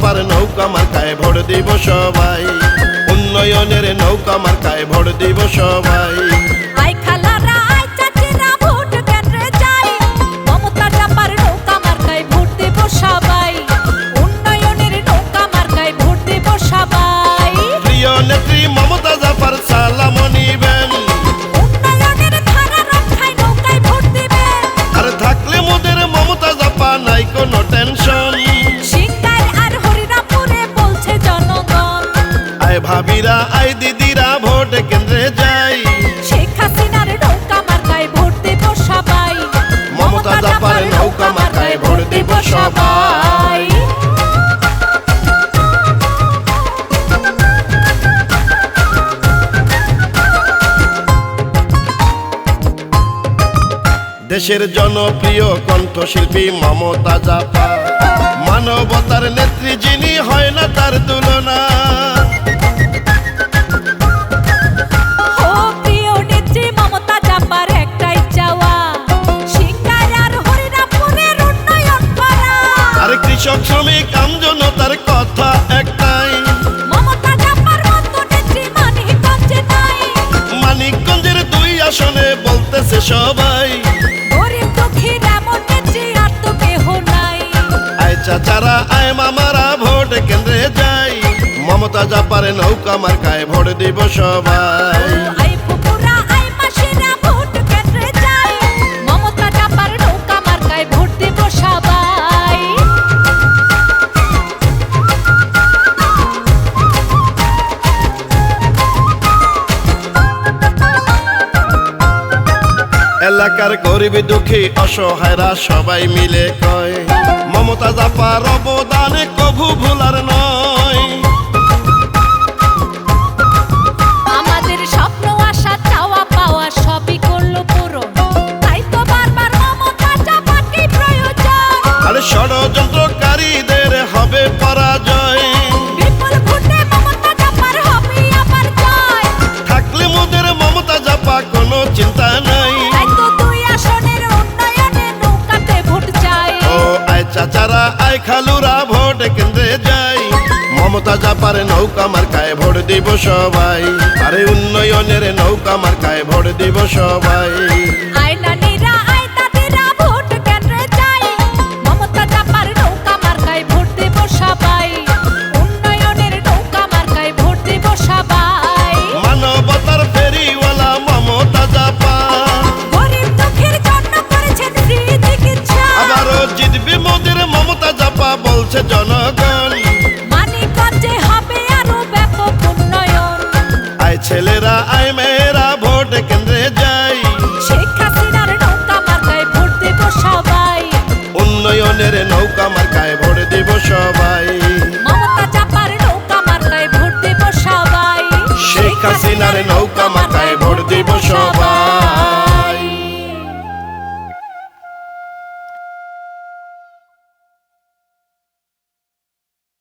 চাপার নৌকা মার্কায় ভোট দিব সবাই, উন্নয়নের নৌকা মার্কায় ভোট দিব সবাই। আই খালারা আই চাচিরা ভোট কেন্দ্রে যাই, মমতা চাপার নৌকা মার্কায় ভোট দেব সবাই, উন্নয়নের নৌকা মার্কায় ভোট দেব সবাই। প্রিয় নেত্রী মমতা চাপার সালাম নিবেন, উন্নয়নের ধারা রক্ষায় নৌকায় ভোট দিবেন। আর থাকলে মোদের মমতা চাপা নাই কোনো টেনশন। সিংগার আর হরিরামপুরে বলছে জনগণ, আয় ভাবিরা আয় দিদিরা ভোট কেন্দ্রে যাই, শেখ হাসিনার নৌকা মার্কায় ভোট দেব সবাই, মমতা চাপার নৌকা মার্কায় ভোট দিব সবাই। দেশের জনপ্রিয় কণ্ঠশিল্পী মমতা চাপা, মানবতার নেত্রী যিনি হয় না তার তুলনা। ও প্রিয় নেত্রী মমতা চাপার একটাই চাওয়া, সিংগার আর হরিরামপুরের উন্নয়ন করা। আর কৃষক শ্রমিক আমজনতার কথা একটাই, মমতা চাপার মতো নেত্রী মানিকগঞ্জে নাই। মানিকগঞ্জের 2 আসনে বলতেছে সবাই, গরিব দুঃখীর এমন নেত্রী আর তো কেহ নাই। আয় চাচারা আয় মামারা ভোট কেন্দ্রে যাই, মমতা চাপার নৌকা মার্কায় ভোট দিব সবাই। আই ফুপুরা আই মাসিরা ভোট কেন্দ্রে যাই, মমতা চাপার নৌকা মার্কায় ভোট দেব সবাই। এলাকার গরিব দুঃখী অসহায়রা সবাই মিলে কয়, মমতা চাপার অবদানে কভু ভুলার নয়। আমাদের স্বপ্ন আশা চাওয়া পাওয়া সবই করলো পূরণ, তাই তো বারবার মমতা চাপাকে প্রয়োজন। আর ষড়যন্ত্রকারীদের হবে পরাজয়, বিপুল ভোটে মমতা চাপার হবে আবার জয়। থাকলে মোদের মমতা চাপা কোনো চিন্তা নাই। তাই তো 2 আসনের উন্নয়নে নৌকাতে ভোট চাই। ও আয় চাচারা আয় খালুরা ভোট কেন্দ্রে যাই, মমতা চাপার নৌকা মার্কায় ভোট দিব সবাই, আরে উন্নয়নের নৌকা মার্কায় ভোট দিব সবাই। আয় নানীরা আয় দাদিরা ভোট কেন্দ্রে যাই, মমতা চাপার নৌকা মার্কায় ভোট দেব সবাই, উন্নয়নের নৌকা মার্কায় ভোট দেব সবাই। মানবতার ফেরিওয়ালা মমতা চাপা, গরিব দুঃখীর জন্য করেছেন ফ্রি চিকিৎসা। আবারও জিতবে মোদের মমতা চাপা বলছে জনগণ। মানিকগঞ্জে হবে আরো ব্যাপক উন্নয়ন, আয় ছেলেরা আয় মেয়েরা ভোট কেন্দ্রে যাই, শেখ হাসিনার নৌকা মার্কায় ভোট দেব সবাই, উন্নয়নের নৌকা মার্কায় ভোট দিব সবাই। মমতা চাপার নৌকা মার্কায় ভোট দেব সবাই। শেখ হাসিনার নৌকা